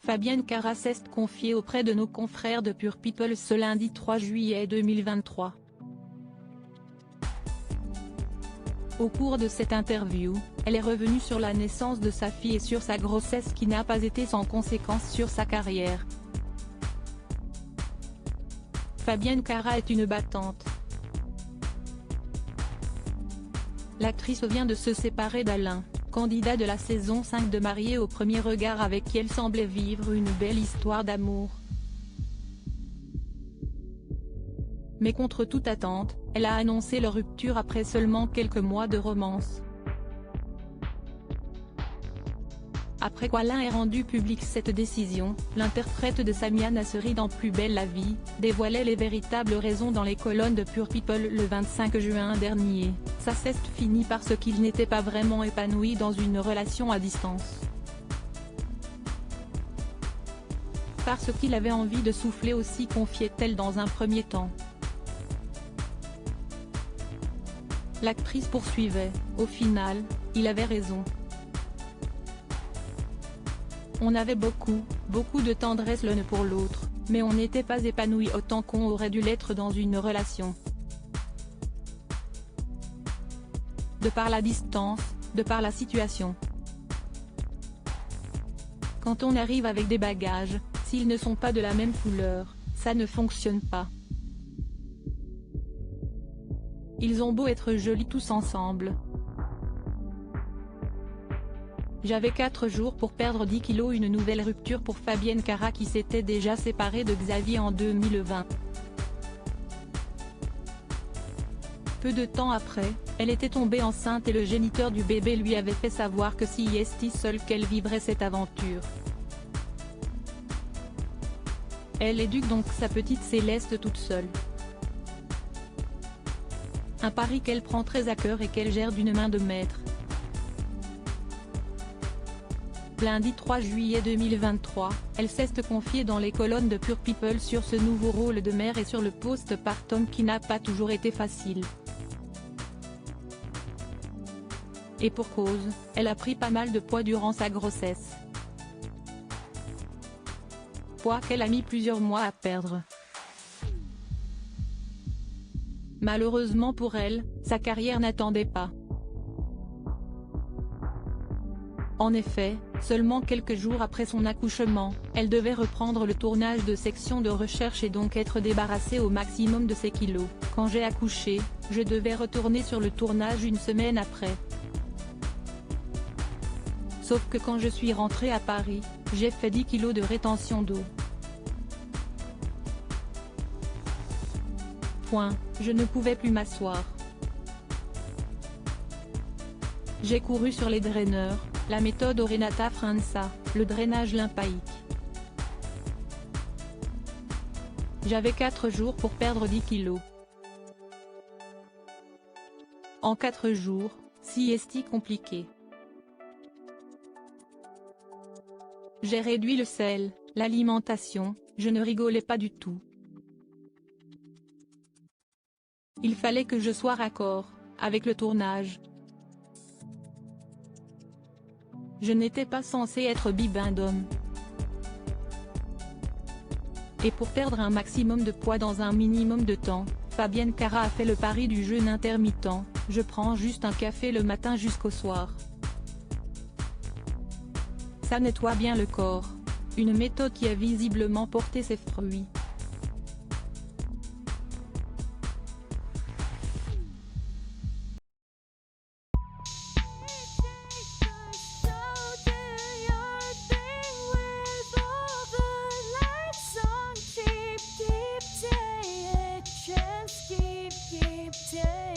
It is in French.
Fabienne Cara s'est confiée auprès de nos confrères de Pure People ce lundi 3 juillet 2023. Au cours de cette interview, elle est revenue sur la naissance de sa fille et sur sa grossesse qui n'a pas été sans conséquences sur sa carrière. Fabienne Cara est une battante. L'actrice vient de se séparer d'Alain, candidat de la saison 5 de Mariés au premier regard avec qui elle semblait vivre une belle histoire d'amour. Mais contre toute attente, elle a annoncé leur rupture après seulement quelques mois de romance. Après qu'Alain ait rendu publique cette décision, l'interprète de Samia Nasseri dans Plus belle la vie, dévoilait les véritables raisons dans les colonnes de Pure People le 25 juin dernier. Ça s'est fini parce qu'il n'était pas vraiment épanoui dans une relation à distance. Parce qu'il avait envie de souffler aussi, confiait-elle dans un premier temps. L'actrice poursuivait: au final, il avait raison. On avait beaucoup de tendresse l'un pour l'autre, mais on n'était pas épanoui autant qu'on aurait dû l'être dans une relation. De par la distance, de par la situation. Quand on arrive avec des bagages, s'ils ne sont pas de la même couleur, ça ne fonctionne pas. Ils ont beau être jolis tous ensemble. J'avais 4 jours pour perdre 10 kilos. Une nouvelle rupture pour Fabienne Cara qui s'était déjà séparée de Xavier en 2020. Peu de temps après, elle était tombée enceinte et le géniteur du bébé lui avait fait savoir que si était seule qu'elle vivrait cette aventure. Elle éduque donc sa petite Céleste toute seule. Un pari qu'elle prend très à cœur et qu'elle gère d'une main de maître. Lundi 3 juillet 2023, elle s'est confiée dans les colonnes de Pure People sur ce nouveau rôle de mère et sur le post-partum qui n'a pas toujours été facile. Et pour cause, elle a pris pas mal de poids durant sa grossesse. Poids qu'elle a mis plusieurs mois à perdre. Malheureusement pour elle, sa carrière n'attendait pas. En effet, seulement quelques jours après son accouchement, elle devait reprendre le tournage de Section de recherche et donc être débarrassée au maximum de ses kilos. Quand j'ai accouché, je devais retourner sur le tournage une semaine après. Sauf que quand je suis rentrée à Paris, j'ai fait 10 kilos de rétention d'eau. Je ne pouvais plus m'asseoir. J'ai couru sur les draineurs, la méthode Renata Franza, le drainage lymphatique. J'avais 4 jours pour perdre 10 kilos. En 4 jours, si est compliqué. J'ai réduit le sel, l'alimentation, je ne rigolais pas du tout. Il fallait que je sois raccord avec le tournage. Je n'étais pas censée être bibendum. Et pour perdre un maximum de poids dans un minimum de temps, Fabienne Cara a fait le pari du jeûne intermittent. Je prends juste un café le matin jusqu'au soir. Ça nettoie bien le corps. Une méthode qui a visiblement porté ses fruits. Keep